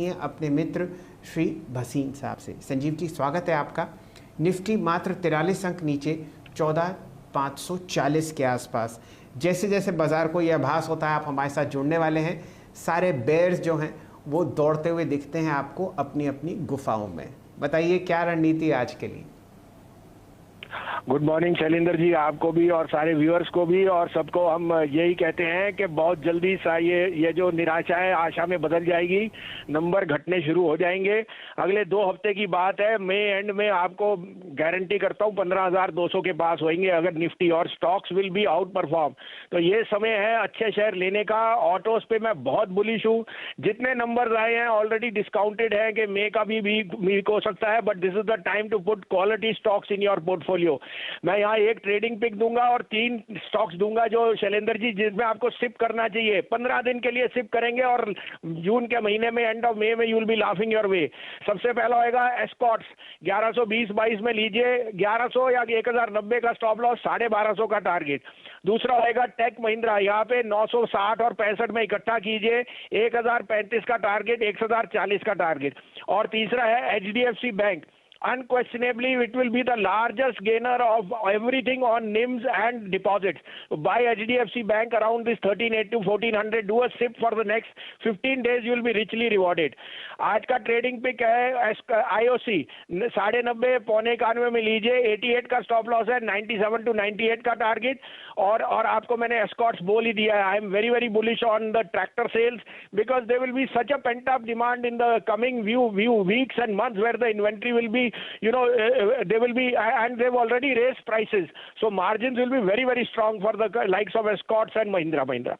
अपने मित्र श्री भसीन साहब से। संजीव जी, स्वागत है आपका। निफ्टी मात्र 43 अंक नीचे 14,540 के आसपास। जैसे जैसे बाजार को यह आभास होता है आप हमारे साथ जुड़ने वाले हैं, सारे बेयर्स जो हैं वो दौड़ते हुए दिखते हैं आपको अपनी अपनी गुफाओं में। बताइए क्या रणनीति है आज के लिए? गुड मॉर्निंग शैलेंद्र जी, आपको भी और सारे व्यूअर्स को भी, और सबको हम यही कहते हैं कि बहुत जल्दी सा ये जो निराशा है आशा में बदल जाएगी, नंबर घटने शुरू हो जाएंगे। अगले 2 हफ्ते की बात है, मई एंड में आपको गारंटी करता हूँ 15,200 के पास होंगे अगर निफ्टी, और stocks will be out perform. तो ये समय है अच्छे शेयर लेने का। ऑटोज पे मैं बहुत बुलिश हूँ। जितने नंबर आए हैं ऑलरेडी डिस्काउंटेड है कि मई का भी वीक हो सकता है, but this is the time to put quality stocks in your portfolio. मैं यहाँ एक ट्रेडिंग पिक दूंगा और 3 स्टॉक्स दूंगा जो शैलेंद्र जी जिसमें आपको सिप करना चाहिए। 15 दिन के लिए सिप करेंगे और जून के महीने में, एंड ऑफ मई में, you will be laughing your way. सबसे पहला होएगा एस्कॉर्ट्स, 1120-22 में लीजिए, 1100 या 1090 का स्टॉप लॉस, 1250 का टारगेट। दूसरा होएगा टेक महिंद्रा, यहाँ पे 960 और 65 में इकट्ठा कीजिए, 1035 का टारगेट, 1040 का टारगेट। और तीसरा है HDFC bank. Unquestionably, it will be the largest gainer of everything on NIMs and deposits. Buy HDFC Bank around this 1380 to 1400. Do a SIP for the next 15 days. You will be richly rewarded. आज का trading pick है IOC, 90.5 पौने 91 में लीजिए, 88 का stop loss है, 97 to 98 का target. और आपको मैंने एस्कॉर्ट्स बोल ही दिया है। I am very very bullish on the tractor sales because they will be such a pent up demand in the coming weeks and months where the inventory will be, they will be, and they've already raised prices, so margins will be very very strong for the likes of Escorts and Mahindra.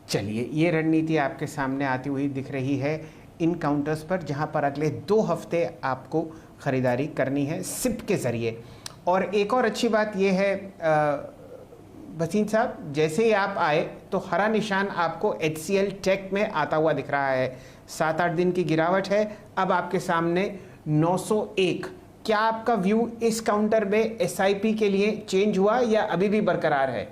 चलिए, ये रणनीति आपके सामने आती हुई दिख रही है इन काउंटर्स पर, जहां पर अगले 2 हफ्ते आपको खरीदारी करनी है सिप के ज़रिए। और एक और अच्छी बात यह है भसीन साहब, जैसे ही आप आए तो हरा निशान आपको HCL टेक में आता हुआ दिख रहा है। 7-8 दिन की गिरावट है, अब आपके सामने 901। क्या आपका व्यू इस काउंटर में SIP के लिए चेंज हुआ या अभी भी बरकरार है?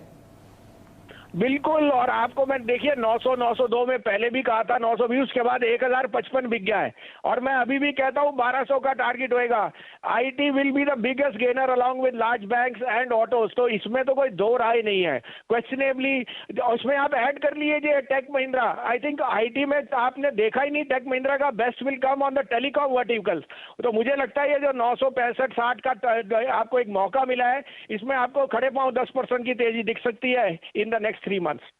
बिल्कुल, और आपको मैं देखिए 900 902 में पहले भी कहा था, 920 उसके बाद 1055 बिक गया है, और मैं अभी भी कहता हूँ 1200 का टारगेट होएगा। IT will be the biggest gainer along with large banks and autos, तो इसमें तो कोई दो राय नहीं है। क्वेश्चनेबली उसमें आप ऐड कर लीजिए Tech Mahindra. I think IT में आपने देखा ही नहीं, टेक महिंद्रा का best will come on the telecom verticals. तो मुझे लगता है ये जो 965-60 का आपको एक मौका मिला है, इसमें आपको खड़े पांव 10% की तेजी दिख सकती है इन द नेक्स्ट 3 months.